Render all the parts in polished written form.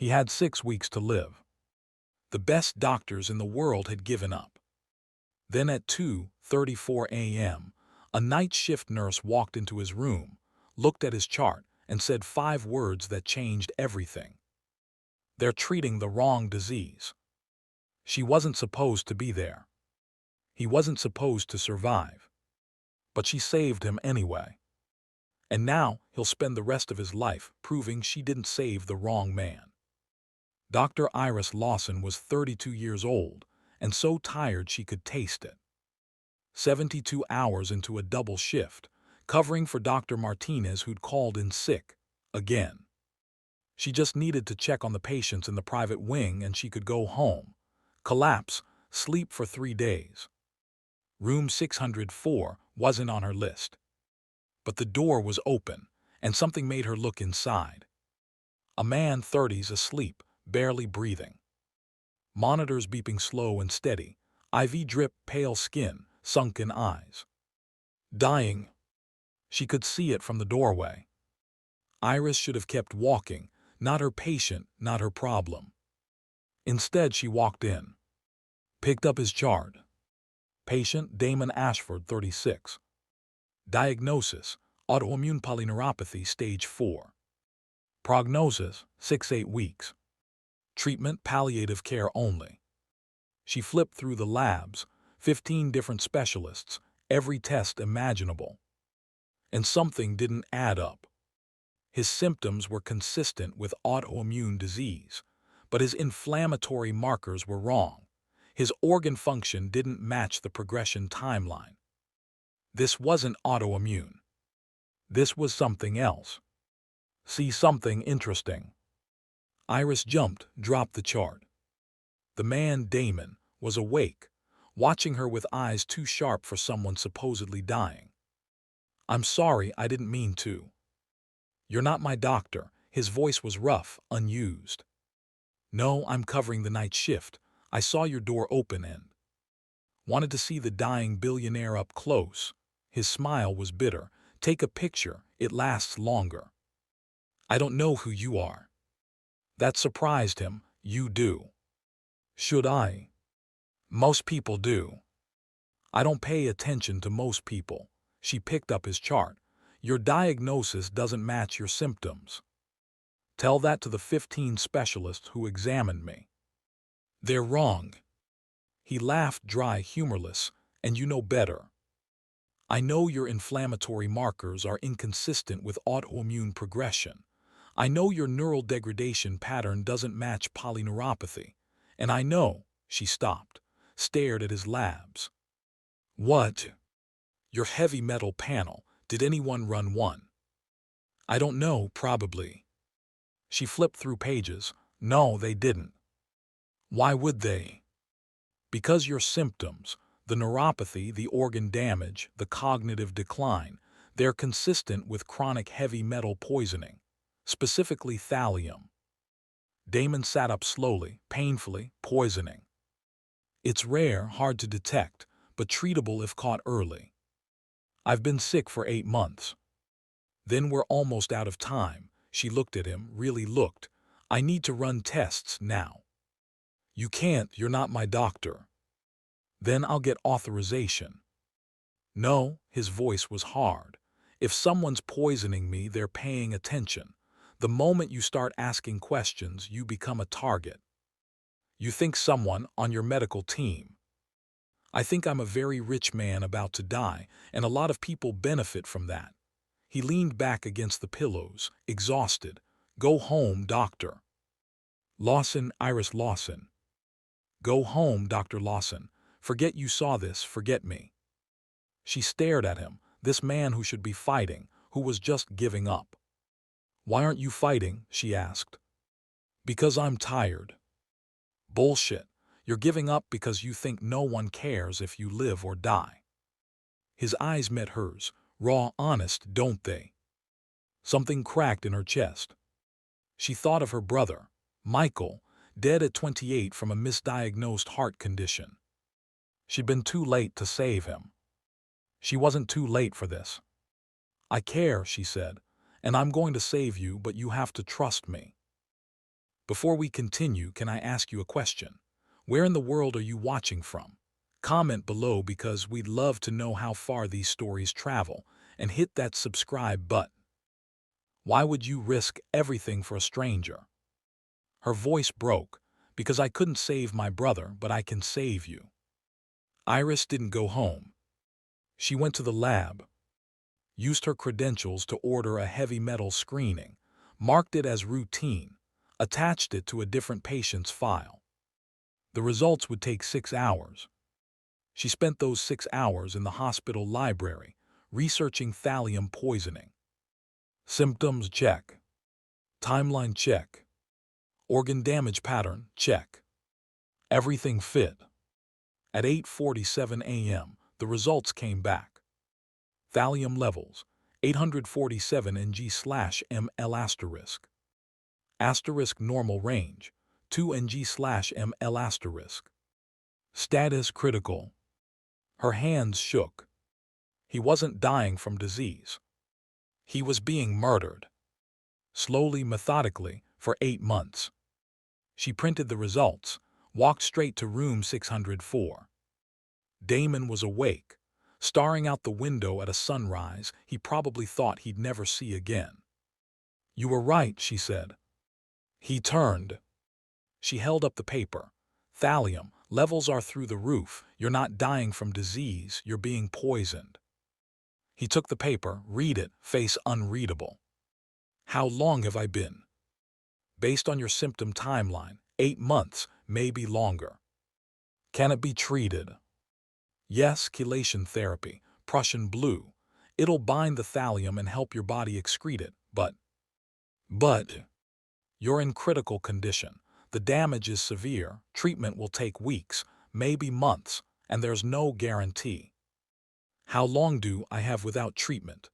He had 6 weeks to live. The best doctors in the world had given up. Then at 2:34 a.m., a night shift nurse walked into his room, looked at his chart, and said 5 words that changed everything. "They're treating the wrong disease." She wasn't supposed to be there. He wasn't supposed to survive. But she saved him anyway. And now he'll spend the rest of his life proving she didn't save the wrong man. Dr. Iris Lawson was 32 years old and so tired she could taste it. 72 hours into a double shift, covering for Dr. Martinez who'd called in sick again. She just needed to check on the patients in the private wing and she could go home, collapse, sleep for 3 days. Room 604 wasn't on her list. But the door was open, and something made her look inside. A man 30s asleep, barely breathing. Monitors beeping slow and steady, IV drip, pale skin, sunken eyes. Dying. She could see it from the doorway. Iris should have kept walking, not her patient, not her problem. Instead, she walked in. Picked up his chart. Patient Damon Ashford, 36. Diagnosis: autoimmune polyneuropathy stage 4. Prognosis: 6-8 weeks. Treatment: palliative care only. She flipped through the labs, 15 different specialists, every test imaginable. And something didn't add up. His symptoms were consistent with autoimmune disease, but his inflammatory markers were wrong. His organ function didn't match the progression timeline. This wasn't autoimmune. This was something else. See something interesting. Iris jumped, dropped the chart. The man, Damon, was awake, watching her with eyes too sharp for someone supposedly dying. "I'm sorry, I didn't mean to." "You're not my doctor." His voice was rough, unused. "No, I'm covering the night shift. I saw your door open and wanted to see the dying billionaire up close." His smile was bitter. "Take a picture, it lasts longer." "I don't know who you are." That surprised him. "You do." "Should I?" "Most people do." "I don't pay attention to most people." She picked up his chart. "Your diagnosis doesn't match your symptoms. Tell that to the 15 specialists who examined me. They're wrong." He laughed, dry, humorless. "And you know better. I know your inflammatory markers are inconsistent with autoimmune progression. I know your neural degradation pattern doesn't match polyneuropathy. And I know," she stopped, stared at his labs. "What?" "Your heavy metal panel. Did anyone run one?" "I don't know, probably." She flipped through pages. "No, they didn't." "Why would they?" "Because your symptoms, the neuropathy, the organ damage, the cognitive decline, they're consistent with chronic heavy metal poisoning, specifically thallium." Damon sat up slowly, painfully. "Poisoning. It's rare, hard to detect, but treatable if caught early. I've been sick for 8 months. Then we're almost out of time." She looked at him, really looked. "I need to run tests now." "You can't, you're not my doctor." "Then I'll get authorization." "No," his voice was hard. "If someone's poisoning me, they're paying attention. The moment you start asking questions, you become a target. You think someone on your medical team. I think I'm a very rich man about to die, and a lot of people benefit from that." He leaned back against the pillows, exhausted. "Go home, doctor." "Lawson, Iris Lawson." "Go home, Dr. Lawson. Forget you saw this, forget me." She stared at him, this man who should be fighting, who was just giving up. "Why aren't you fighting?" she asked. "Because I'm tired." "Bullshit. You're giving up because you think no one cares if you live or die." His eyes met hers, raw, honest, "Don't they?" Something cracked in her chest. She thought of her brother, Michael, dead at 28 from a misdiagnosed heart condition. She'd been too late to save him. She wasn't too late for this. "I care," she said, "and I'm going to save you, but you have to trust me." Before we continue, can I ask you a question? Where in the world are you watching from? Comment below because we'd love to know how far these stories travel, and hit that subscribe button. Why would you risk everything for a stranger? Her voice broke. Because I couldn't save my brother, but I can save you. Iris didn't go home. She went to the lab, used her credentials to order a heavy metal screening, marked it as routine, attached it to a different patient's file. The results would take 6 hours. She spent those 6 hours in the hospital library, researching thallium poisoning. Symptoms check. Timeline check. Organ damage pattern check. Everything fit. At 8:47 a.m., the results came back. Thallium levels, 847 Ng/ml asterisk. Asterisk normal range, 2 Ng/ml asterisk. Status critical. Her hands shook. He wasn't dying from disease. He was being murdered. Slowly, methodically, for 8 months. She printed the results, walked straight to room 604. Damon was awake, staring out the window at a sunrise he probably thought he'd never see again. "You were right," she said. He turned. She held up the paper. "Thallium levels are through the roof. You're not dying from disease, you're being poisoned." He took the paper, read it, face unreadable. "How long have I been?" "Based on your symptom timeline, 8 months, maybe longer." "Can it be treated?" "Yes, chelation therapy, Prussian blue. It'll bind the thallium and help your body excrete it, but you're in critical condition. The damage is severe, treatment will take weeks, maybe months, and there's no guarantee." "How long do I have without treatment?"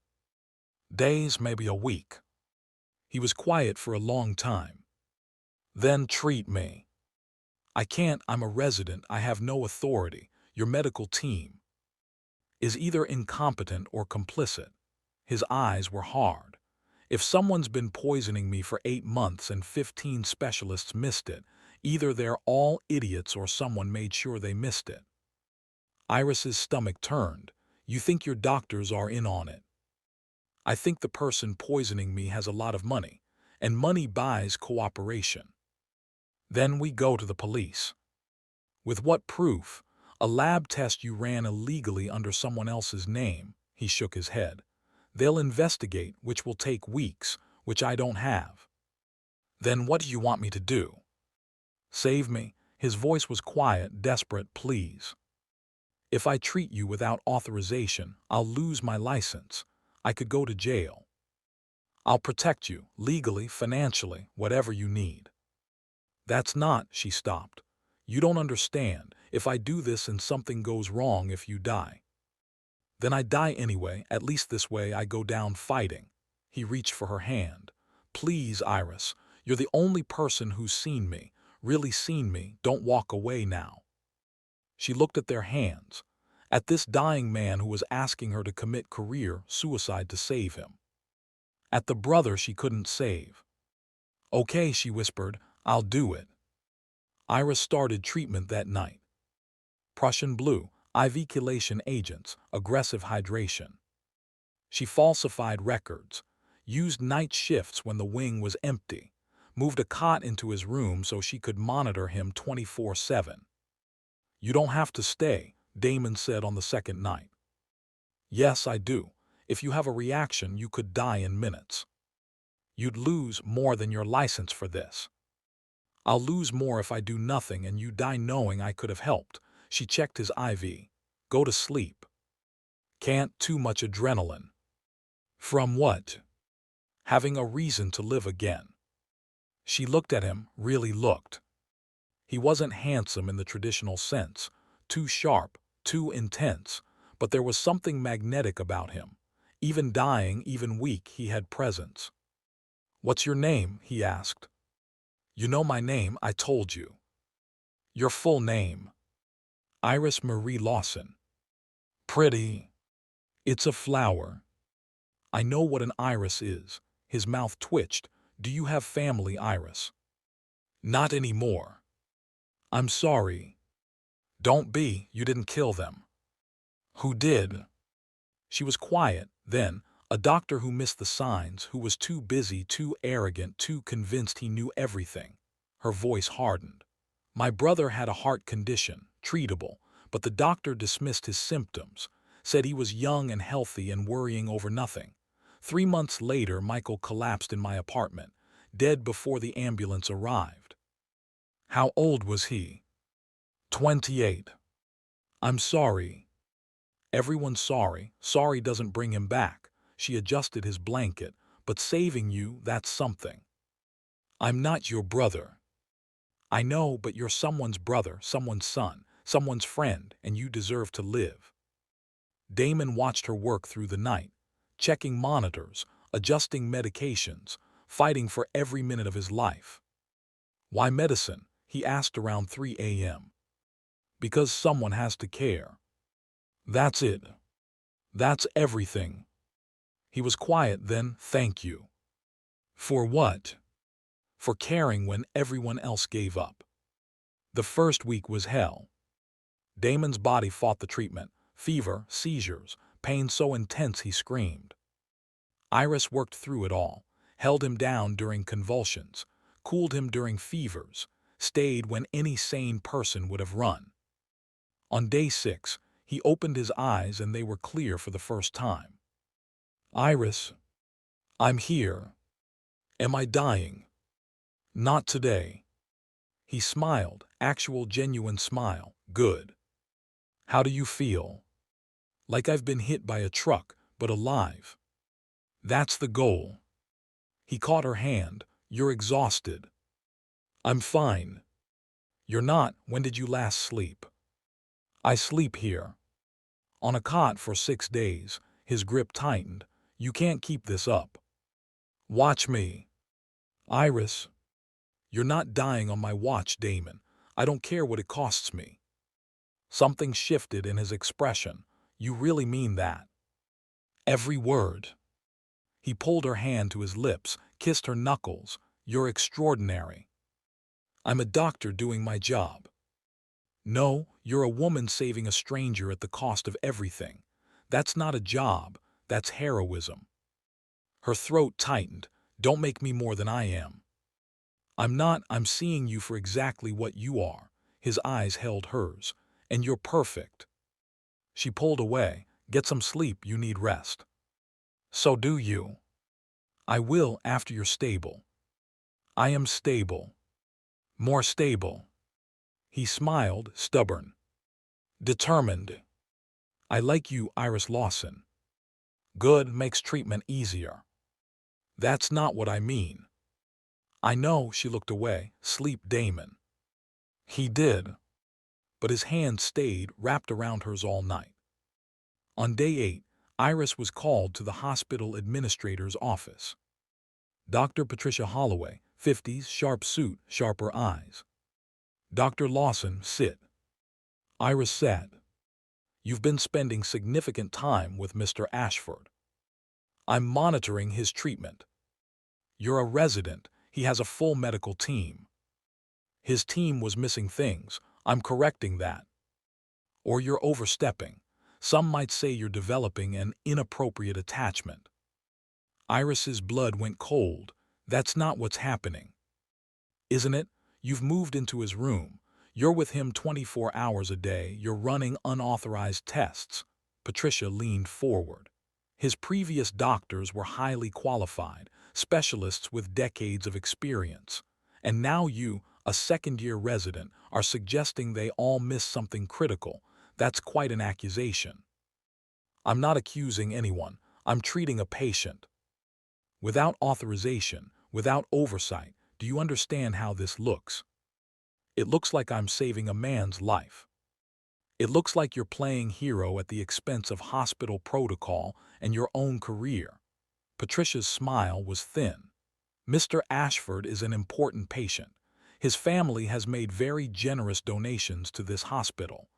"Days, maybe a week." He was quiet for a long time. "Then treat me." "I can't, I'm a resident, I have no authority. Your medical team is either incompetent or complicit." His eyes were hard. "If someone's been poisoning me for 8 months and 15 specialists missed it, either they're all idiots or someone made sure they missed it." Iris's stomach turned. "You think your doctors are in on it?" "I think the person poisoning me has a lot of money, and money buys cooperation." "Then we go to the police." "With what proof?" "A lab test you ran illegally under someone else's name." He shook his head. "They'll investigate, which will take weeks, which I don't have." "Then what do you want me to do?" "Save me." His voice was quiet, desperate. "Please. If I treat you without authorization, I'll lose my license. I could go to jail. I'll protect you, legally, financially, whatever you need." "That's not," she stopped. "You don't understand. If I do this and something goes wrong, if you die, then I die anyway. At least this way I go down fighting." He reached for her hand. "Please, Iris, you're the only person who's seen me, really seen me. Don't walk away now." She looked at their hands, at this dying man who was asking her to commit career suicide to save him, at the brother she couldn't save. "Okay," she whispered, "I'll do it." Iris started treatment that night. Prussian blue, IV chelation agents, aggressive hydration. She falsified records, used night shifts when the wing was empty, moved a cot into his room so she could monitor him 24/7. "You don't have to stay," Damon said on the second night. "Yes, I do. If you have a reaction, you could die in minutes. You'd lose more than your license for this." "I'll lose more if I do nothing and you die knowing I could have helped." She checked his IV. "Go to sleep." "Can't, too much adrenaline." "From what?" "Having a reason to live again." She looked at him, really looked. He wasn't handsome in the traditional sense, too sharp, too intense, but there was something magnetic about him. Even dying, even weak, he had presence. "What's your name?" he asked. "You know my name, I told you." "Your full name." "Iris Marie Lawson." "Pretty." "It's a flower." "I know what an iris is." His mouth twitched. "Do you have family, Iris?" Not anymore. I'm sorry. Don't be, you didn't kill them. Who did? She was quiet, then, a doctor who missed the signs, who was too busy, too arrogant, too convinced he knew everything. Her voice hardened. My brother had a heart condition, treatable, but the doctor dismissed his symptoms, said he was young and healthy and worrying over nothing. 3 months later, Michael collapsed in my apartment, dead before the ambulance arrived. How old was he? 28. I'm sorry. Everyone's sorry. Sorry doesn't bring him back. She adjusted his blanket. But saving you, that's something. I'm not your brother. I know, but you're someone's brother, someone's son, someone's friend, and you deserve to live. Damon watched her work through the night, checking monitors, adjusting medications, fighting for every minute of his life. Why medicine? He asked around 3 a.m. Because someone has to care. That's it. That's everything. He was quiet then. Thank you. For what? For caring when everyone else gave up. The first week was hell. Damon's body fought the treatment, fever, seizures, pain so intense he screamed. Iris worked through it all, held him down during convulsions, cooled him during fevers, stayed when any sane person would have run. On day 6, he opened his eyes and they were clear for the first time. Iris, I'm here. Am I dying? Not today. He smiled, actual genuine smile. Good. How do you feel? Like I've been hit by a truck, but alive. That's the goal. He caught her hand. You're exhausted. I'm fine. You're not. When did you last sleep? I sleep here. On a cot for 6 days. His grip tightened. You can't keep this up. Watch me. Iris. You're not dying on my watch, Damon. I don't care what it costs me. Something shifted in his expression. You really mean that? Every word. He pulled her hand to his lips, kissed her knuckles. You're extraordinary. I'm a doctor doing my job. No, you're a woman saving a stranger at the cost of everything. That's not a job, that's heroism. Her throat tightened. Don't make me more than I am. I'm seeing you for exactly what you are. His eyes held hers. And you're perfect. She pulled away. Get some sleep, you need rest. So do you. I will after you're stable. I am stable. More stable. He smiled, stubborn. Determined. I like you, Iris Lawson. Good makes treatment easier. That's not what I mean. I know. She looked away. Sleep, Damon. He did. But his hand stayed wrapped around hers all night. On day 8, Iris was called to the hospital administrator's office. Dr. Patricia Holloway, 50s, sharp suit, sharper eyes. Dr. Lawson, sit. Iris sat. You've been spending significant time with Mr. Ashford. I'm monitoring his treatment. You're a resident. He has a full medical team. His team was missing things. I'm correcting that. Or you're overstepping. Some might say you're developing an inappropriate attachment. Iris's blood went cold. That's not what's happening. Isn't it? You've moved into his room. You're with him 24 hours a day. You're running unauthorized tests. Patricia leaned forward. His previous doctors were highly qualified, specialists with decades of experience. And now you, a second-year resident, are suggesting they all missed something critical. That's quite an accusation. I'm not accusing anyone. I'm treating a patient. Without authorization, without oversight, do you understand how this looks? It looks like I'm saving a man's life. It looks like you're playing hero at the expense of hospital protocol and your own career. Patricia's smile was thin. Mr. Ashford is an important patient. His family has made very generous donations to this hospital.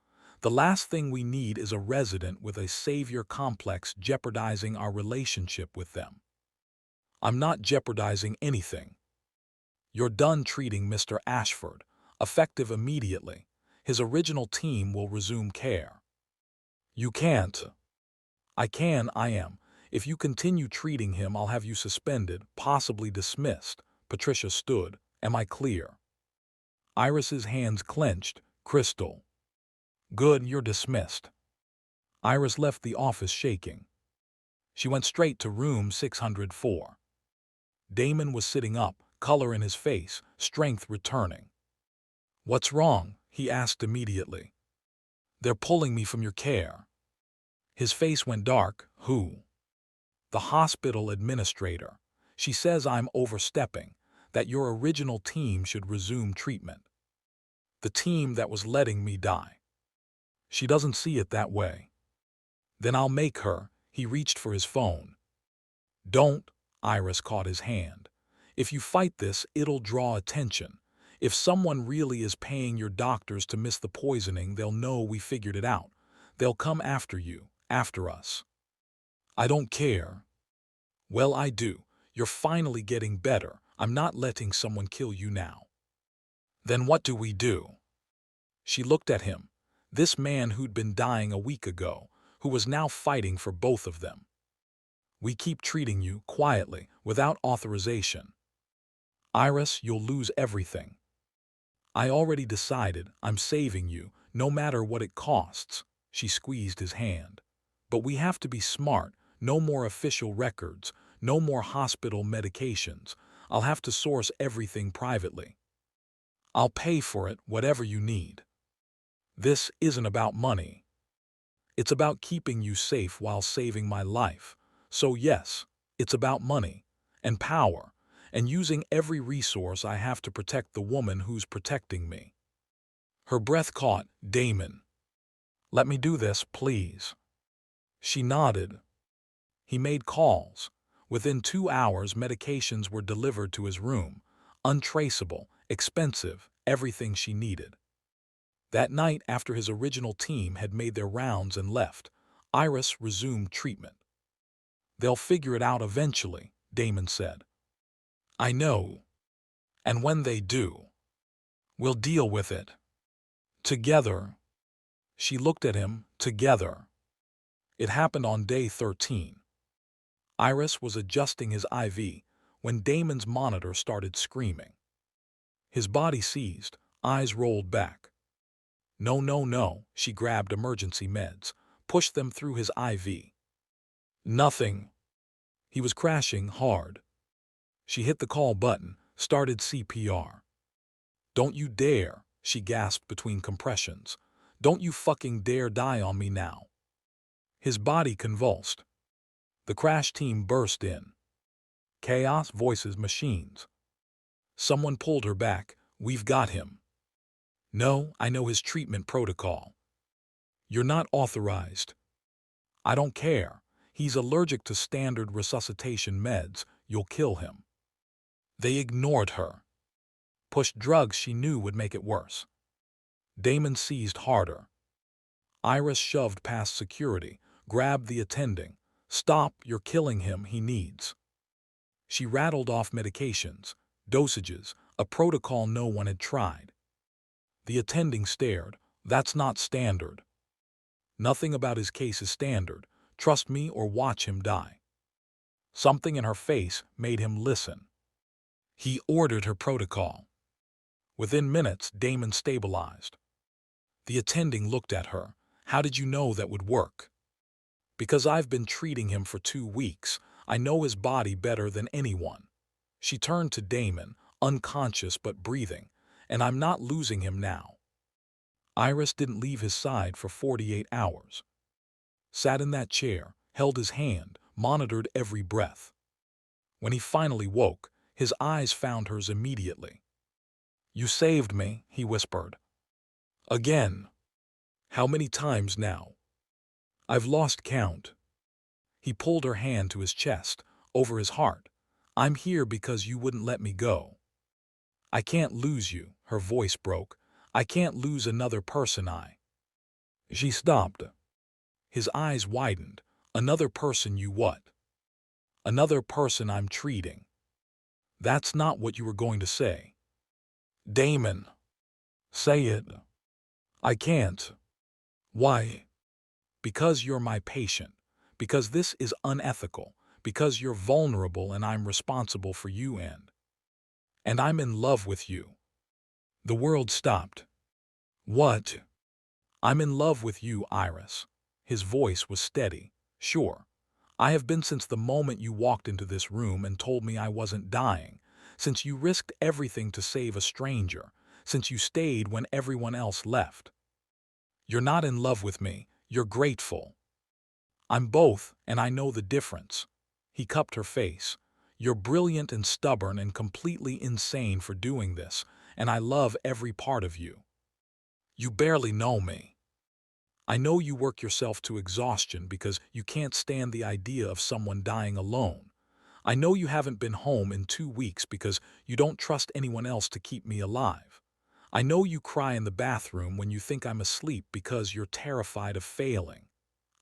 The last thing we need is a resident with a savior complex jeopardizing our relationship with them. I'm not jeopardizing anything. You're done treating Mr. Ashford, effective immediately. His original team will resume care. You can't. I am. If you continue treating him, I'll have you suspended, possibly dismissed. Patricia stood. Am I clear? Iris's hands clenched. Crystal. Good, you're dismissed. Iris left the office shaking. She went straight to room 604. Damon was sitting up, color in his face, strength returning. What's wrong? He asked immediately. They're pulling me from your care. His face went dark. Who? The hospital administrator. She says I'm overstepping, that your original team should resume treatment. The team that was letting me die. She doesn't see it that way. Then I'll make her. He reached for his phone. Don't. Iris caught his hand. If you fight this, it'll draw attention. If someone really is paying your doctors to miss the poisoning, they'll know we figured it out. They'll come after you, after us. I don't care. Well, I do. You're finally getting better. I'm not letting someone kill you now. Then what do we do? She looked at him. This man who'd been dying a week ago, who was now fighting for both of them. We keep treating you quietly, without authorization. Iris, you'll lose everything. I already decided I'm saving you, no matter what it costs. She squeezed his hand. But we have to be smart. No more official records. No more hospital medications. I'll have to source everything privately. I'll pay for it, whatever you need. This isn't about money. It's about keeping you safe while saving my life. So yes, it's about money and power and using every resource I have to protect the woman who's protecting me. Her breath caught. Damon. Let me do this, please. She nodded. He made calls. Within 2 hours, medications were delivered to his room. Untraceable, expensive, everything she needed. That night, after his original team had made their rounds and left, Iris resumed treatment. They'll figure it out eventually, Damon said. I know. And when they do, we'll deal with it. Together. She looked at him. Together. It happened on day 13. Iris was adjusting his IV when Damon's monitor started screaming. His body seized, eyes rolled back. No, no, no, she grabbed emergency meds, pushed them through his IV. Nothing. He was crashing hard. She hit the call button, started CPR. Don't you dare, she gasped between compressions. Don't you fucking dare die on me now. His body convulsed. The crash team burst in. Chaos, voices, machines. Someone pulled her back. We've got him. No, I know his treatment protocol. You're not authorized. I don't care. He's allergic to standard resuscitation meds. You'll kill him. They ignored her. Pushed drugs she knew would make it worse. Damon seized harder. Iris shoved past security, grabbed the attending. Stop, you're killing him, he needs. She rattled off medications, dosages, a protocol no one had tried. The attending stared. That's not standard. Nothing about his case is standard. Trust me or watch him die. Something in her face made him listen. He ordered her protocol. Within minutes, Damon stabilized. The attending looked at her. How did you know that would work? Because I've been treating him for 2 weeks. I know his body better than anyone. She turned to Damon, unconscious but breathing, and I'm not losing him now. Iris didn't leave his side for 48 hours. Sat in that chair, held his hand, monitored every breath. When he finally woke, his eyes found hers immediately. You saved me, he whispered. Again. How many times now? I've lost count. He pulled her hand to his chest, over his heart. I'm here because you wouldn't let me go. I can't lose you, her voice broke. I can't lose another person She stopped. His eyes widened. Another person you what? Another person I'm treating. That's not what you were going to say. Damon, say it. I can't. Why? Because you're my patient. Because this is unethical. Because you're vulnerable and I'm responsible for you and I'm in love with you. The world stopped. What? I'm in love with you, Iris. His voice was steady. Sure. I have been since the moment you walked into this room and told me I wasn't dying, since you risked everything to save a stranger, since you stayed when everyone else left. You're not in love with me, you're grateful. I'm both, and I know the difference. He cupped her face. You're brilliant and stubborn and completely insane for doing this, and I love every part of you. You barely know me. I know you work yourself to exhaustion because you can't stand the idea of someone dying alone. I know you haven't been home in 2 weeks because you don't trust anyone else to keep me alive. I know you cry in the bathroom when you think I'm asleep because you're terrified of failing.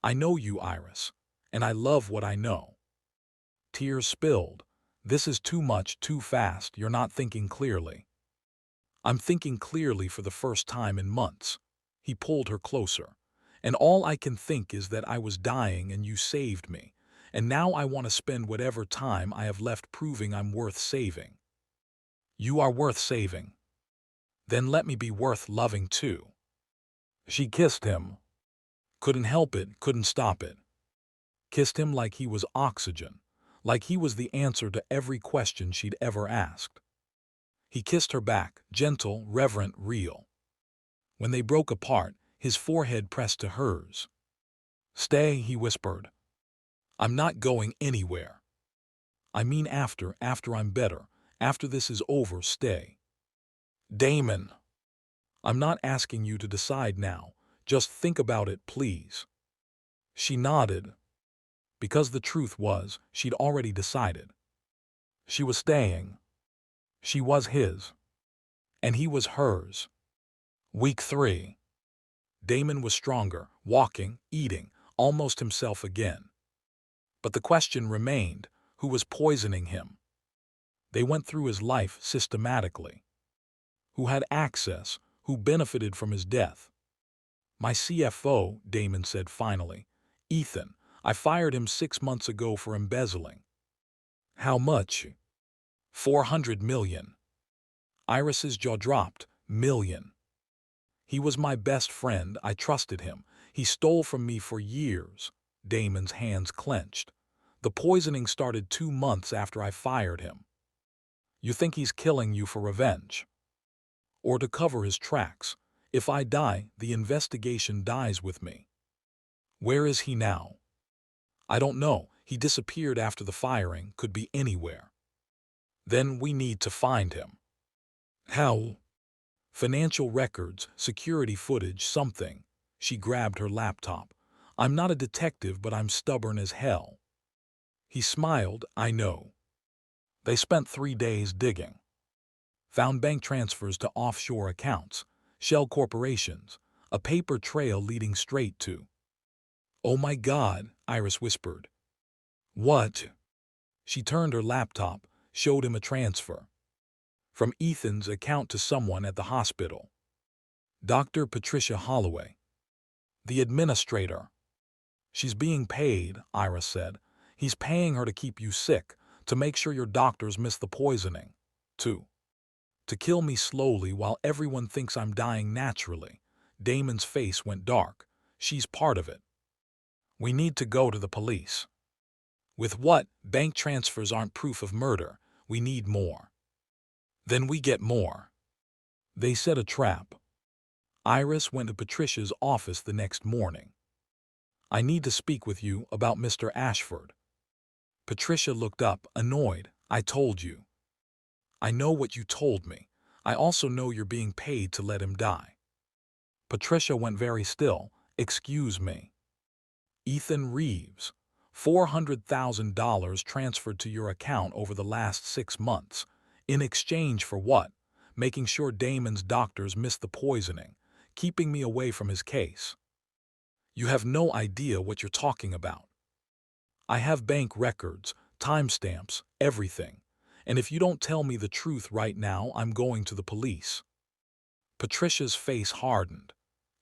I know you, Iris, and I love what I know. Tears spilled. This is too much, too fast, you're not thinking clearly. I'm thinking clearly for the first time in months. He pulled her closer. And all I can think is that I was dying and you saved me. And now I want to spend whatever time I have left proving I'm worth saving. You are worth saving. Then let me be worth loving too. She kissed him. Couldn't help it, couldn't stop it. Kissed him like he was oxygen, like he was the answer to every question she'd ever asked. He kissed her back, gentle, reverent, real. When they broke apart, his forehead pressed to hers. Stay, he whispered. I'm not going anywhere. I mean after I'm better, after this is over, stay. Damon, I'm not asking you to decide now. Just think about it, please. She nodded. Because the truth was, she'd already decided. She was staying. She was his. And he was hers. Week 3. Damon was stronger, walking, eating, almost himself again. But the question remained, who was poisoning him? They went through his life systematically. Who had access? Who benefited from his death? My CFO, Damon said finally. Ethan, I fired him 6 months ago for embezzling. How much? 400 million. Iris's jaw dropped. Million. He was my best friend, I trusted him. He stole from me for years. Damon's hands clenched. The poisoning started 2 months after I fired him. You think he's killing you for revenge? Or to cover his tracks? If I die, the investigation dies with me. Where is he now? I don't know. He disappeared after the firing, could be anywhere. Then we need to find him. How? Financial records, security footage, something. She grabbed her laptop. I'm not a detective, but I'm stubborn as hell. He smiled. I know. They spent 3 days digging. Found bank transfers to offshore accounts, shell corporations, a paper trail leading straight to. Oh my God, Iris whispered. What? She turned her laptop, showed him a transfer. From Ethan's account to someone at the hospital. Dr. Patricia Holloway. The administrator. She's being paid, Iris said. He's paying her to keep you sick, to make sure your doctors miss the poisoning. To kill me slowly while everyone thinks I'm dying naturally. Damon's face went dark. She's part of it. We need to go to the police. With what? Bank transfers aren't proof of murder. We need more. Then we get more. They set a trap. Iris went to Patricia's office the next morning. I need to speak with you about Mr. Ashford. Patricia looked up, annoyed. I told you. I know what you told me. I also know you're being paid to let him die. Patricia went very still. Excuse me. Ethan Reeves. $400,000 transferred to your account over the last 6 months. In exchange for what? Making sure Damon's doctors missed the poisoning, keeping me away from his case. You have no idea what you're talking about. I have bank records, timestamps, everything. And if you don't tell me the truth right now, I'm going to the police." Patricia's face hardened.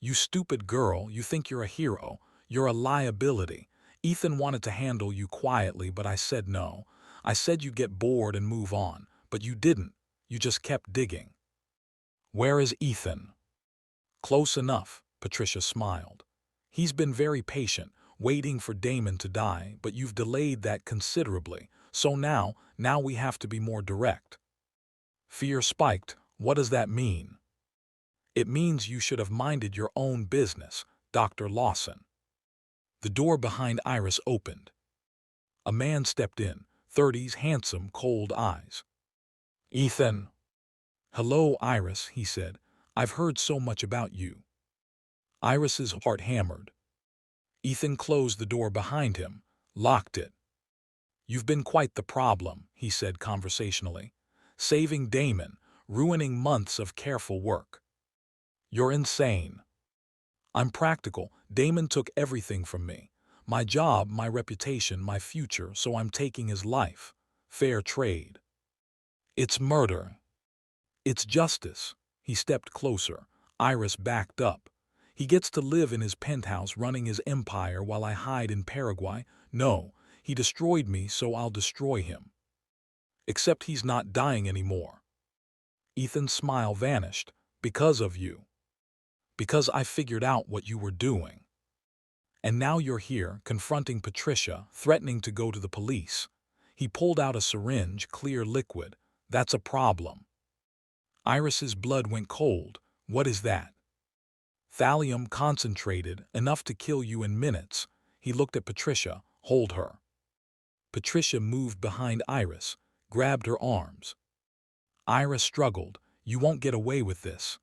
"You stupid girl, you think you're a hero. You're a liability. Ethan wanted to handle you quietly, but I said no. I said you'd get bored and move on, but you didn't. You just kept digging." "Where is Ethan?" "Close enough," Patricia smiled. "He's been very patient, waiting for Damon to die, but you've delayed that considerably. So now we have to be more direct." Fear spiked. "What does that mean?" "It means you should have minded your own business, Dr. Lawson." The door behind Iris opened. A man stepped in, 30s, handsome, cold eyes. "Ethan." "Hello, Iris," he said. "I've heard so much about you." Iris's heart hammered. Ethan closed the door behind him, locked it. "You've been quite the problem," he said conversationally. "Saving Damon, ruining months of careful work. You're insane." "I'm practical. Damon took everything from me. My job, my reputation, my future, so I'm taking his life. Fair trade." "It's murder." "It's justice." He stepped closer. Iris backed up. "He gets to live in his penthouse running his empire while I hide in Paraguay. No, he destroyed me, so I'll destroy him. Except he's not dying anymore." Ethan's smile vanished. "Because of you. Because I figured out what you were doing. And now you're here, confronting Patricia, threatening to go to the police." He pulled out a syringe, clear liquid. "That's a problem." Iris's blood went cold. "What is that?" "Thallium concentrated, enough to kill you in minutes." He looked at Patricia. "Hold her." Patricia moved behind Iris, grabbed her arms. Iris struggled. "You won't get away with this."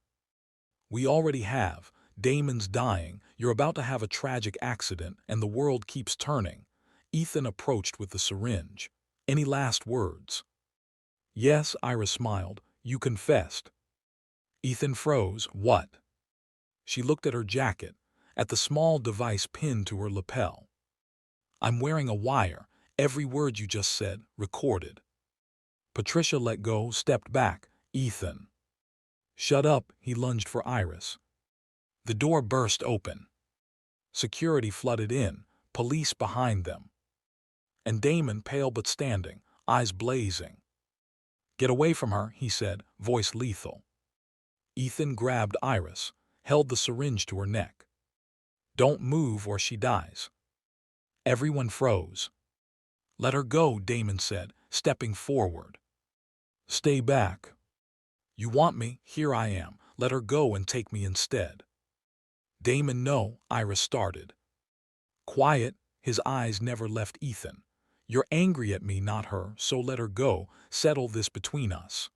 "We already have. Damon's dying. You're about to have a tragic accident, and the world keeps turning." Ethan approached with the syringe. "Any last words?" "Yes," Iris smiled. "You confessed." Ethan froze. "What?" She looked at her jacket, at the small device pinned to her lapel. "I'm wearing a wire. Every word you just said, recorded." Patricia let go, stepped back. "Ethan." "Shut up," he lunged for Iris. The door burst open. Security flooded in, police behind them. And Damon, pale but standing, eyes blazing. "Get away from her," he said, voice lethal. Ethan grabbed Iris, held the syringe to her neck. "Don't move or she dies." Everyone froze. "Let her go," Damon said, stepping forward. "Stay back." "You want me? Here I am. Let her go and take me instead." "Damon, no," Iris started. "Quiet." His eyes never left Ethan. "You're angry at me, not her, so let her go. Settle this between us."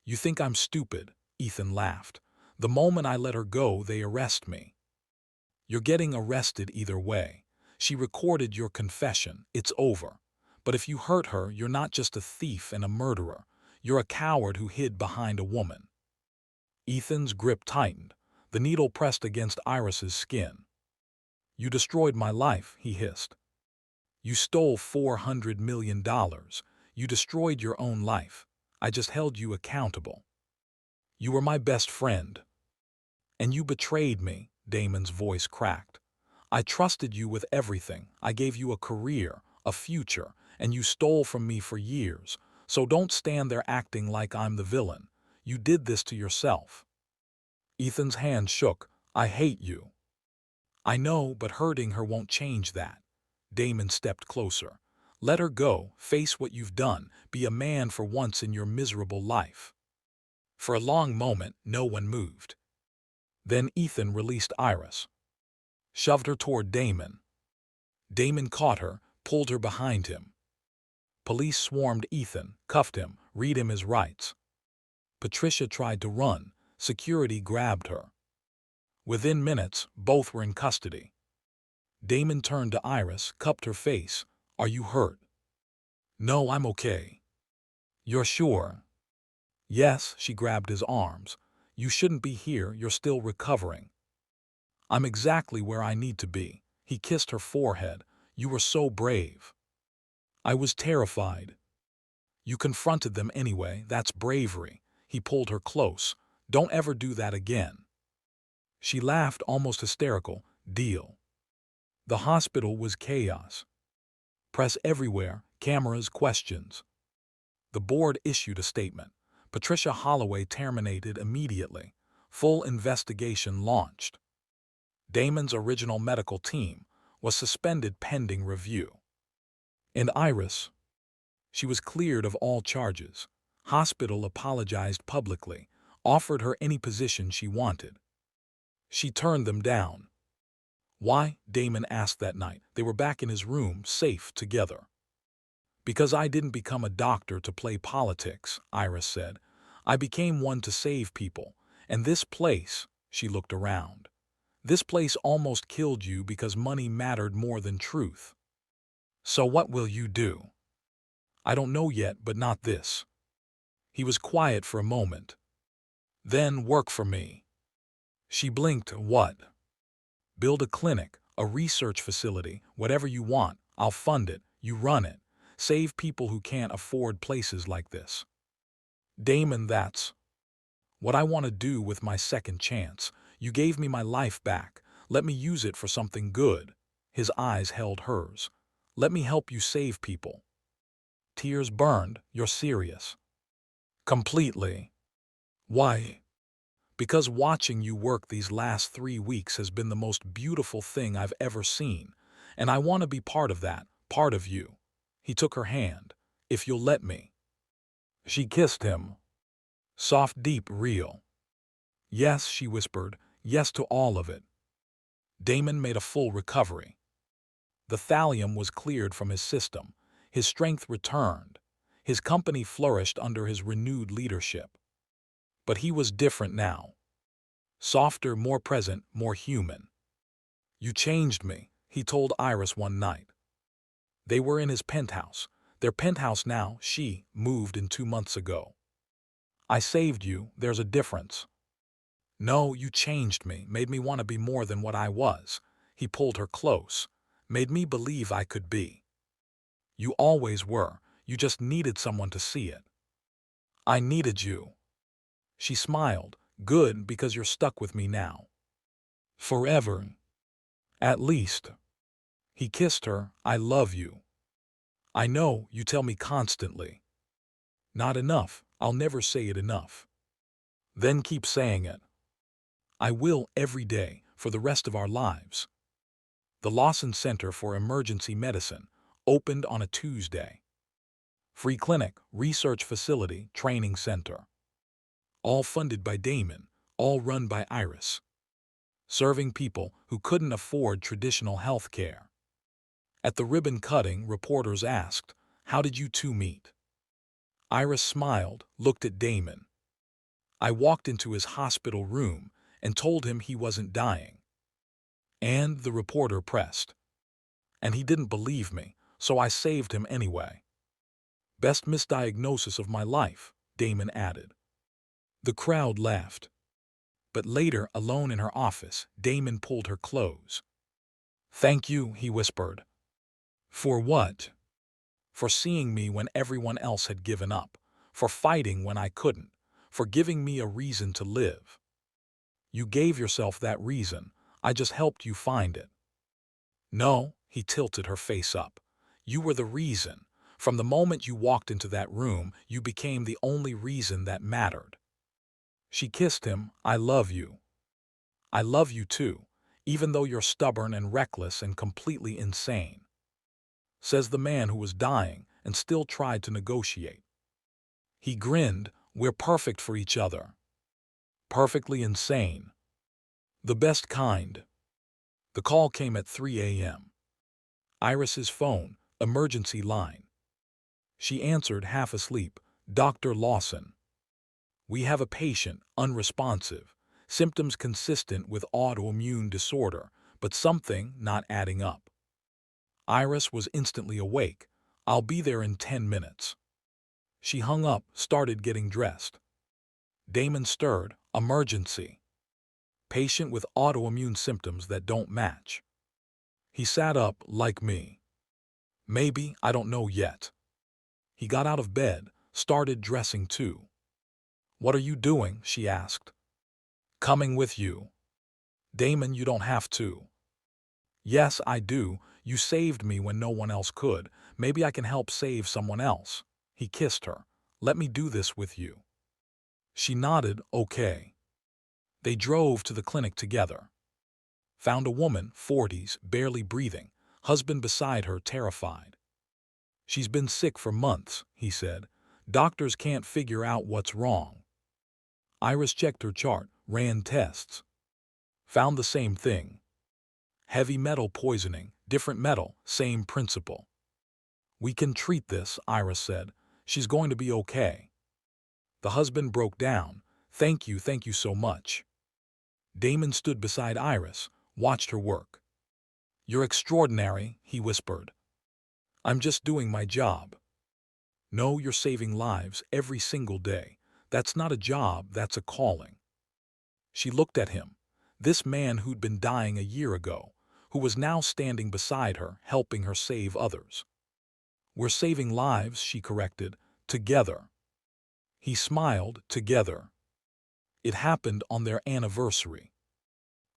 "You think I'm stupid?" Ethan laughed. "The moment I let her go, they arrest me." "You're getting arrested either way. She recorded your confession. It's over. But if you hurt her, you're not just a thief and a murderer. You're a coward who hid behind a woman." Ethan's grip tightened. The needle pressed against Iris's skin. "You destroyed my life," he hissed. "You stole $400 million. You destroyed your own life. I just held you accountable. You were my best friend. And you betrayed me," Damon's voice cracked. "I trusted you with everything. I gave you a career, a future, and you stole from me for years. So don't stand there acting like I'm the villain. You did this to yourself." Ethan's hand shook. "I hate you." "I know, but hurting her won't change that." Damon stepped closer. "Let her go. Face what you've done. Be a man for once in your miserable life." For a long moment, no one moved. Then Ethan released Iris, shoved her toward Damon. Damon caught her, pulled her behind him. Police swarmed Ethan, cuffed him, read him his rights. Patricia tried to run. Security grabbed her. Within minutes, both were in custody. Damon turned to Iris, cupped her face. "Are you hurt?" "No, I'm okay." "You're sure?" "Yes." She grabbed his arms. "You shouldn't be here. You're still recovering." "I'm exactly where I need to be." He kissed her forehead. "You were so brave." "I was terrified." You confronted them anyway, that's bravery. He pulled her close. Don't ever do that again. She laughed, almost hysterical. Deal. The hospital was chaos. Press everywhere, cameras, questions. The board issued a statement. Patricia Holloway terminated immediately. Full investigation launched. Damon's original medical team was suspended pending review. And Iris, she was cleared of all charges. Hospital apologized publicly, offered her any position she wanted. She turned them down. Why? Damon asked that night. They were back in his room, safe together. Because I didn't become a doctor to play politics, Iris said. I became one to save people. And this place, she looked around. This place almost killed you because money mattered more than truth. So what will you do? I don't know yet, but not this. He was quiet for a moment. Then work for me. She blinked. What? Build a clinic, a research facility, whatever you want. I'll fund it. You run it. Save people who can't afford places like this. Damon, that's what I want to do with my second chance. You gave me my life back. Let me use it for something good. His eyes held hers. Let me help you save people. Tears burned. You're serious. Completely. Why? Because watching you work these last 3 weeks has been the most beautiful thing I've ever seen, and I want to be part of that, part of you. He took her hand. If you'll let me. She kissed him. Soft, deep, real. Yes, she whispered, yes to all of it. Damon made a full recovery. The thallium was cleared from his system. His strength returned. His company flourished under his renewed leadership. But he was different now. Softer, more present, more human. You changed me, he told Iris one night. They were in his penthouse. Their penthouse now, she moved in 2 months ago. I saved you, there's a difference. No, you changed me, made me want to be more than what I was. He pulled her close, made me believe I could be. You always were, you just needed someone to see it. I needed you. She smiled. Good, because you're stuck with me now. Forever. At least. He kissed her. I love you. I know, you tell me constantly. Not enough. I'll never say it enough. Then keep saying it. I will every day, for the rest of our lives. The Lawson Center for Emergency Medicine opened on a Tuesday. Free clinic, research facility, training center. All funded by Damon, all run by Iris. Serving people who couldn't afford traditional health care. At the ribbon cutting, reporters asked, "How did you two meet?" Iris smiled, looked at Damon. I walked into his hospital room and told him he wasn't dying. And the reporter pressed. And he didn't believe me, so I saved him anyway. Best misdiagnosis of my life, Damon added. The crowd laughed. But later, alone in her office, Damon pulled her close. Thank you, he whispered. For what? For seeing me when everyone else had given up, for fighting when I couldn't, for giving me a reason to live. You gave yourself that reason, I just helped you find it. No, he tilted her face up. You were the reason. From the moment you walked into that room, you became the only reason that mattered. She kissed him. I love you. I love you too, even though you're stubborn and reckless and completely insane. Says the man who was dying and still tried to negotiate. He grinned. We're perfect for each other. Perfectly insane. The best kind. The call came at 3 a.m. Iris's phone, emergency line. She answered half asleep. Dr. Lawson. We have a patient, unresponsive, symptoms consistent with autoimmune disorder, but something not adding up. Iris was instantly awake. I'll be there in 10 minutes. She hung up, started getting dressed. Damon stirred. Emergency. Patient with autoimmune symptoms that don't match. He sat up, like me. Maybe, I don't know yet. He got out of bed, started dressing too. "What are you doing?" she asked. "Coming with you." "Damon, you don't have to." "Yes, I do. You saved me when no one else could. Maybe I can help save someone else." He kissed her. "Let me do this with you." She nodded, okay. They drove to the clinic together. Found a woman, 40s, barely breathing, husband beside her, terrified. "She's been sick for months," he said. "Doctors can't figure out what's wrong." Iris checked her chart, ran tests. Found the same thing. Heavy metal poisoning, different metal, same principle. "We can treat this," Iris said. "She's going to be okay." The husband broke down. Thank you so much." Damon stood beside Iris, watched her work. "You're extraordinary," he whispered. "I'm just doing my job." "No, you're saving lives every single day. That's not a job, that's a calling." She looked at him, this man who'd been dying a year ago, who was now standing beside her, helping her save others. "We're saving lives," she corrected, "together." He smiled, together. It happened on their anniversary.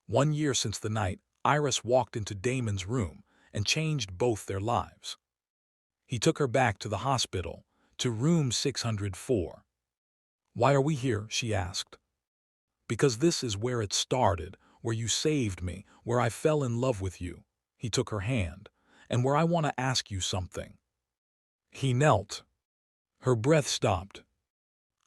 1 year since the night Iris walked into Damon's room and changed both their lives. He took her back to the hospital, to room 604. "Why are we here?" she asked. "Because this is where it started, where you saved me, where I fell in love with you." He took her hand. "And where I want to ask you something." He knelt. Her breath stopped.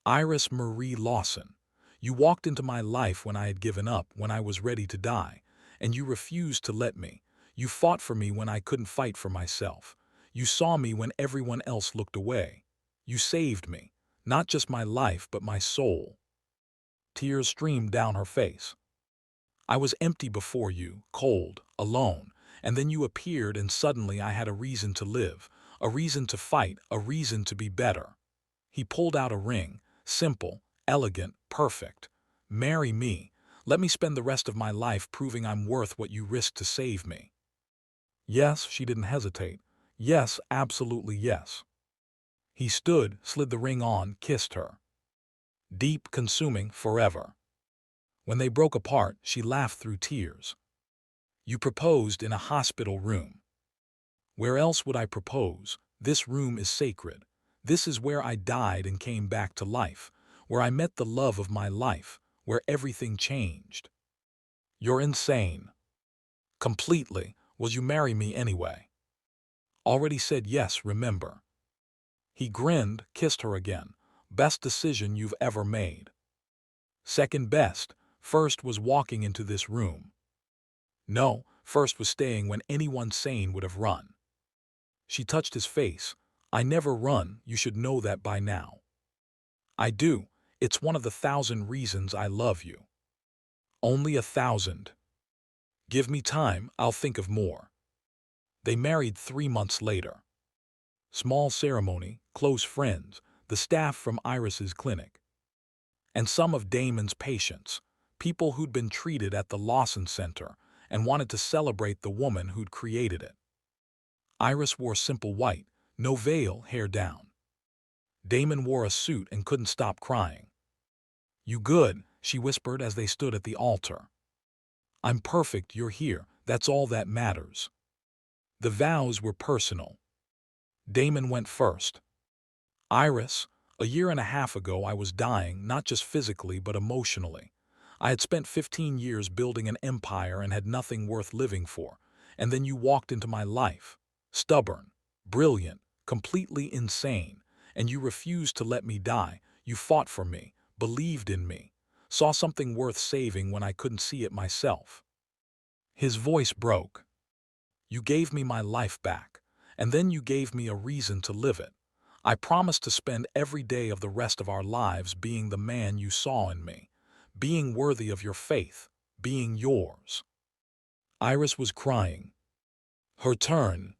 "Iris Marie Lawson, you walked into my life when I had given up, when I was ready to die, and you refused to let me. You fought for me when I couldn't fight for myself. You saw me when everyone else looked away. You saved me, not just my life but my soul." Tears streamed down her face. "I was empty before you, cold, alone, and then you appeared and suddenly I had a reason to live, a reason to fight, a reason to be better." He pulled out a ring, simple, elegant, perfect. "Marry me. Let me spend the rest of my life proving I'm worth what you risked to save me." "Yes," she didn't hesitate. "Yes, absolutely yes." He stood, slid the ring on, kissed her. Deep, consuming, forever. When they broke apart, she laughed through tears. "You proposed in a hospital room." "Where else would I propose? This room is sacred. This is where I died and came back to life, where I met the love of my life, where everything changed." "You're insane." "Completely. Will you marry me anyway?" "Already said yes, remember." He grinned, kissed her again. "Best decision you've ever made." "Second best. First was walking into this room." "No, first was staying when anyone sane would have run." She touched his face. "I never run, you should know that by now." "I do. It's one of the 1,000 reasons I love you." "Only 1,000. Give me time, I'll think of more." They married 3 months later. Small ceremony, close friends, the staff from Iris's clinic. And some of Damon's patients, people who'd been treated at the Lawson Center and wanted to celebrate the woman who'd created it. Iris wore simple white, no veil, hair down. Damon wore a suit and couldn't stop crying. "You good?" she whispered as they stood at the altar. "I'm perfect, you're here, that's all that matters." The vows were personal. Damon went first. "Iris, a year and a half ago I was dying, not just physically but emotionally. I had spent 15 years building an empire and had nothing worth living for, and then you walked into my life. Stubborn, brilliant, completely insane, and you refused to let me die. You fought for me, believed in me, saw something worth saving when I couldn't see it myself." His voice broke. "You gave me my life back, and then you gave me a reason to live it. I promised to spend every day of the rest of our lives being the man you saw in me, being worthy of your faith, being yours." Iris was crying. Her turn.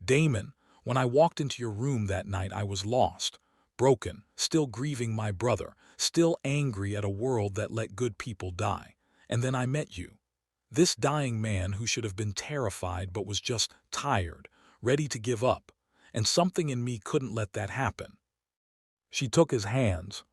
"Damon, when I walked into your room that night I was lost, broken, still grieving my brother, still angry at a world that let good people die. And then I met you. This dying man who should have been terrified but was just tired, ready to give up. and something in me couldn't let that happen. She took his hands.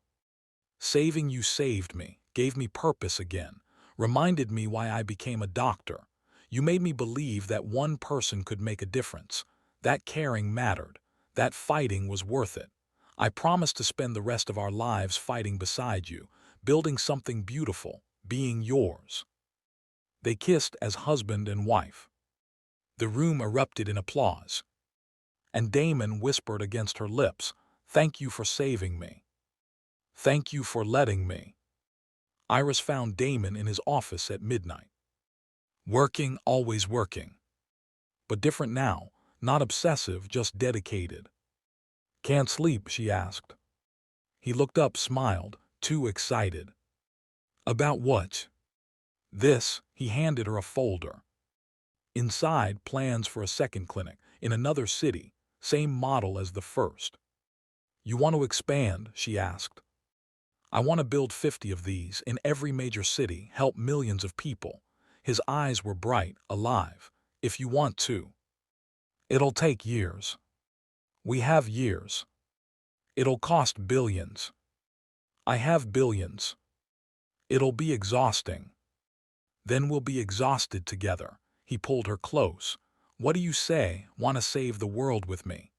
Saving you saved me, gave me purpose again, reminded me why I became a doctor. You made me believe that one person could make a difference. That caring mattered. That fighting was worth it. I promise to spend the rest of our lives fighting beside you, building something beautiful, being yours. They kissed as husband and wife. The room erupted in applause. And Damon whispered against her lips, "Thank you for saving me. Thank you for letting me." Iris found Damon in his office at midnight. Working, always working. But different now, not obsessive, just dedicated. "Can't sleep?" she asked. He looked up, smiled, too excited. "About what?" "This." He handed her a folder. Inside, plans for a second clinic, in another city, same model as the first. "You want to expand?" she asked. "I want to build 50 of these in every major city, help millions of people." His eyes were bright, alive. "If you want to. It'll take years. We have years. It'll cost billions. I have billions. It'll be exhausting. Then we'll be exhausted together." He pulled her close. "What do you say? Want to save the world with me?"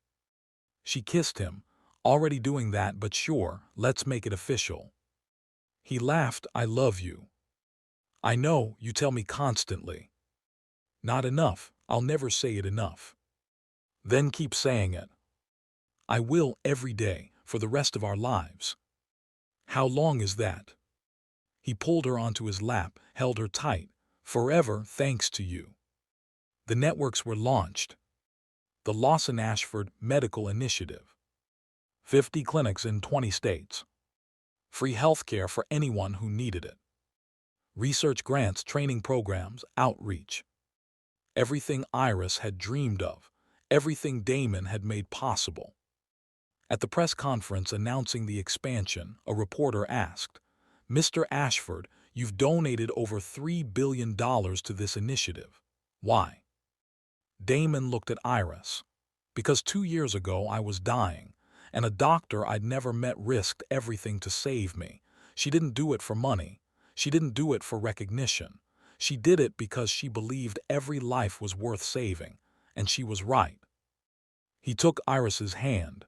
She kissed him. "Already doing that, but sure, let's make it official." He laughed. "I love you. I know, you tell me constantly. Not enough. I'll never say it enough." "Then keep saying it." "I will, every day, for the rest of our lives." "How long is that?" He pulled her onto his lap, held her tight. "Forever, thanks to you." The networks were launched. The Lawson Ashford Medical Initiative. 50 clinics in 20 states. Free healthcare for anyone who needed it. Research grants, training programs, outreach. Everything Iris had dreamed of. Everything Damon had made possible. At the press conference announcing the expansion, a reporter asked, "Mr. Ashford, you've donated over $3 billion to this initiative. Why?" Damon looked at Iris. "Because 2 years ago I was dying, and a doctor I'd never met risked everything to save me. She didn't do it for money. She didn't do it for recognition. She did it because she believed every life was worth saving, and she was right." He took Iris's hand.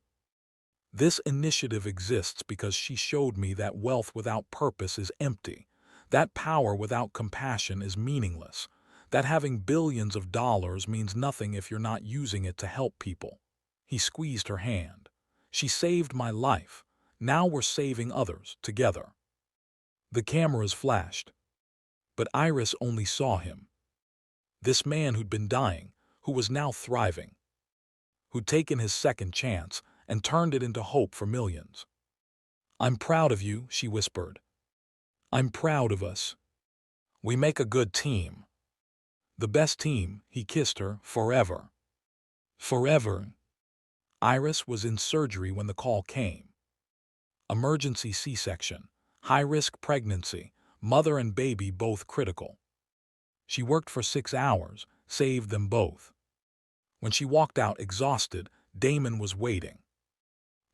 "This initiative exists because she showed me that wealth without purpose is empty, that power without compassion is meaningless, that having billions of dollars means nothing if you're not using it to help people." He squeezed her hand. "She saved my life. Now we're saving others, together." The cameras flashed. But Iris only saw him. This man who'd been dying, who was now thriving, who'd taken his second chance and turned it into hope for millions. "I'm proud of you," she whispered. "I'm proud of us. We make a good team. The best team." He kissed her. "Forever. Forever." Iris was in surgery when the call came. Emergency C-section, high-risk pregnancy, mother and baby both critical. She worked for 6 hours, saved them both. When she walked out exhausted, Damon was waiting.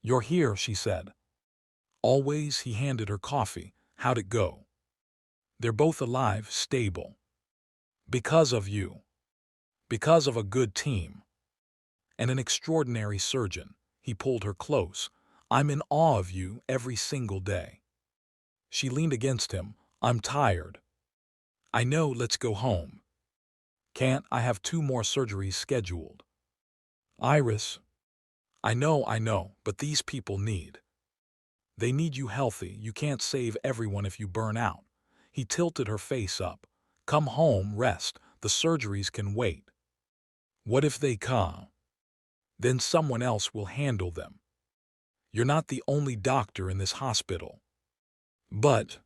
"You're here," she said. "Always." He handed her coffee. "How'd it go?" "They're both alive, stable. Because of you. Because of a good team. And an extraordinary surgeon." He pulled her close. "I'm in awe of you every single day." She leaned against him. "I'm tired." "I know, let's go home." "Can't, I have 2 more surgeries scheduled." "Iris." I know, but these people need. They need you healthy. You can't save everyone if you burn out." He tilted her face up. "Come home, rest. The surgeries can wait." "What if they come?" "Then someone else will handle them. You're not the only doctor in this hospital." "But."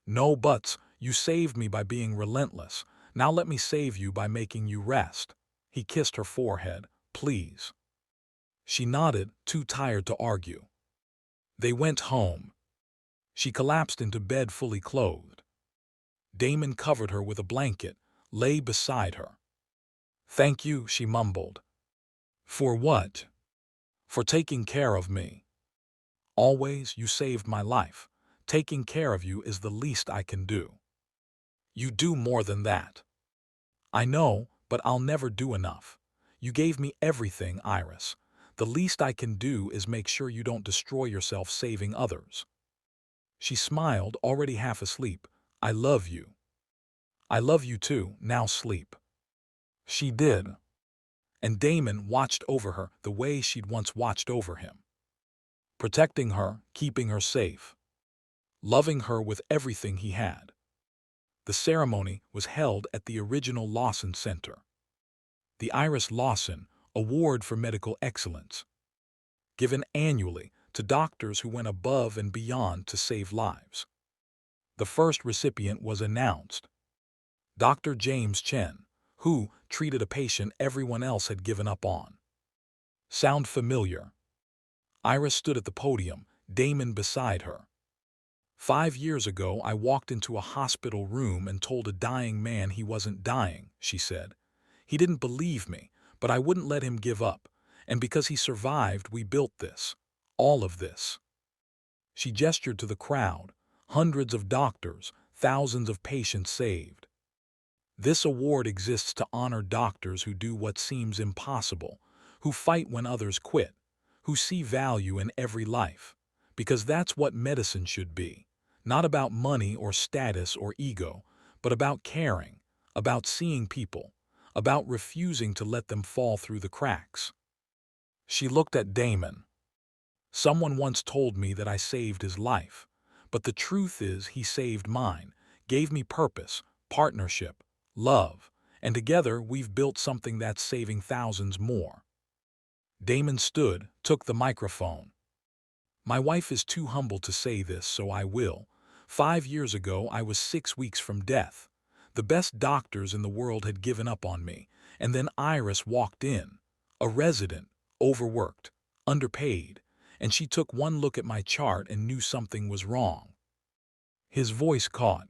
"No buts. You saved me by being relentless. Now let me save you by making you rest." He kissed her forehead. "Please." She nodded, too tired to argue. They went home. She collapsed into bed fully clothed. Damon covered her with a blanket, lay beside her. "Thank you," she mumbled. "For what?" For taking care of me. Always, you saved my life. Taking care of you is the least I can do. You do more than that. I know, but I'll never do enough. You gave me everything, Iris. The least I can do is make sure you don't destroy yourself saving others. She smiled, already half asleep. I love you. I love you too, now sleep. She did. And Damon watched over her the way she'd once watched over him. Protecting her, keeping her safe. Loving her with everything he had. The ceremony was held at the original Lawson Center. The Iris Lawson Award for Medical Excellence. Given annually to doctors who went above and beyond to save lives. The first recipient was announced. Dr. James Chen, who treated a patient everyone else had given up on. Sound familiar? Iris stood at the podium, Damon beside her. 5 years ago, I walked into a hospital room and told a dying man he wasn't dying, she said. He didn't believe me, but I wouldn't let him give up, and because he survived, we built this. All of this. She gestured to the crowd, hundreds of doctors, thousands of patients saved. This award exists to honor doctors who do what seems impossible, who fight when others quit, who see value in every life, because that's what medicine should be. Not about money or status or ego, but about caring, about seeing people, about refusing to let them fall through the cracks. She looked at Damon. Someone once told me that I saved his life, but the truth is he saved mine, gave me purpose, partnership, love, and together we've built something that's saving thousands more. Damon stood, took the microphone. My wife is too humble to say this, so I will. 5 years ago, I was 6 weeks from death. The best doctors in the world had given up on me, and then Iris walked in, a resident, overworked, underpaid, and she took one look at my chart and knew something was wrong. His voice caught.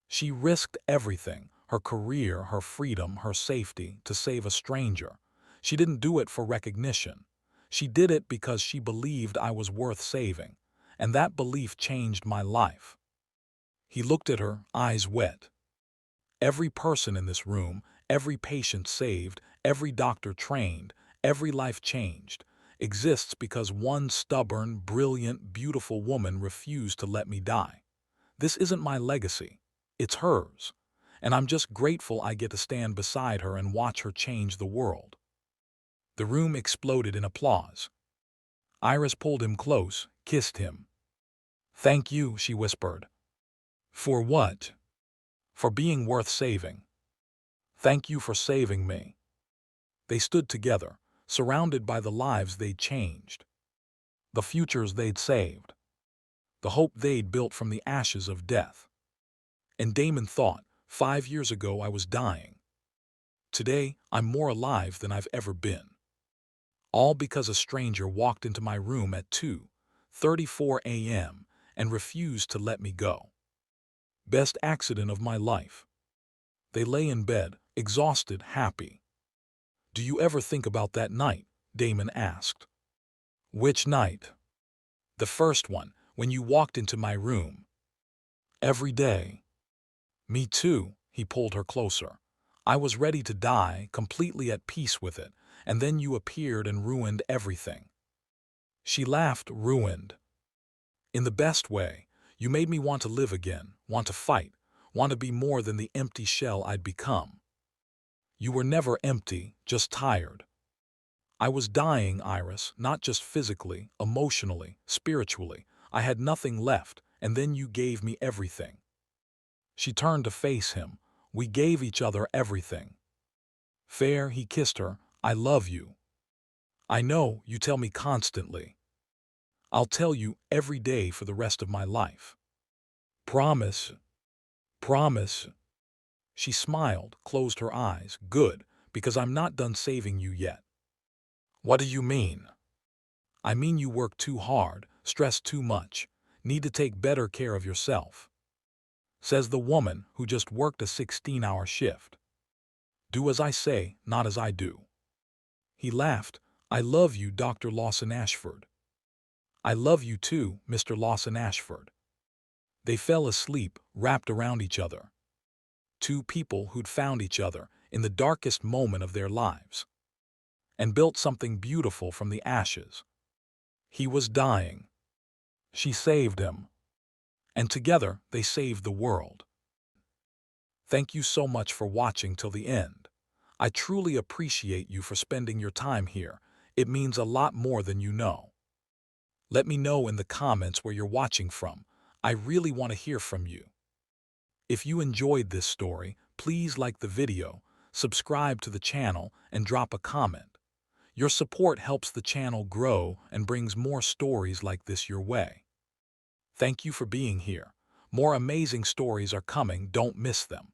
She risked everything, her career, her freedom, her safety, to save a stranger. She didn't do it for recognition. She did it because she believed I was worth saving, and that belief changed my life. He looked at her, eyes wet. Every person in this room, every patient saved, every doctor trained, every life changed, exists because one stubborn, brilliant, beautiful woman refused to let me die. This isn't my legacy. It's hers. And I'm just grateful I get to stand beside her and watch her change the world. The room exploded in applause. Iris pulled him close, kissed him. Thank you, she whispered. For what? For being worth saving. Thank you for saving me. They stood together, surrounded by the lives they'd changed, the futures they'd saved, the hope they'd built from the ashes of death. And Damon thought, 5 years ago I was dying. Today, I'm more alive than I've ever been. All because a stranger walked into my room at 2:34 a.m. and refused to let me go. Best accident of my life. They lay in bed, exhausted, happy. Do you ever think about that night? Damon asked. Which night? The first one, when you walked into my room. Every day. Me too, he pulled her closer. I was ready to die, completely at peace with it, and then you appeared and ruined everything. She laughed, ruined. In the best way. You made me want to live again, want to fight, want to be more than the empty shell I'd become. You were never empty, just tired. I was dying, Iris, not just physically, emotionally, spiritually. I had nothing left, and then you gave me everything. She turned to face him. We gave each other everything. Fair, he kissed her. I love you. I know, you tell me constantly. I'll tell you every day for the rest of my life. Promise. Promise. She smiled, closed her eyes. Good, because I'm not done saving you yet. What do you mean? I mean you work too hard, stress too much, need to take better care of yourself. Says the woman who just worked a 16-hour shift. Do as I say, not as I do. He laughed. I love you, Dr. Lawson Ashford. I love you too, Mr. Lawson Ashford. They fell asleep, wrapped around each other. Two people who'd found each other in the darkest moment of their lives and built something beautiful from the ashes. He was dying. She saved him. And together they saved the world. Thank you so much for watching till the end. I truly appreciate you for spending your time here. It means a lot more than you know. Let me know in the comments where you're watching from. I really want to hear from you. If you enjoyed this story, please like the video, subscribe to the channel, and drop a comment. Your support helps the channel grow and brings more stories like this your way. Thank you for being here. More amazing stories are coming, don't miss them.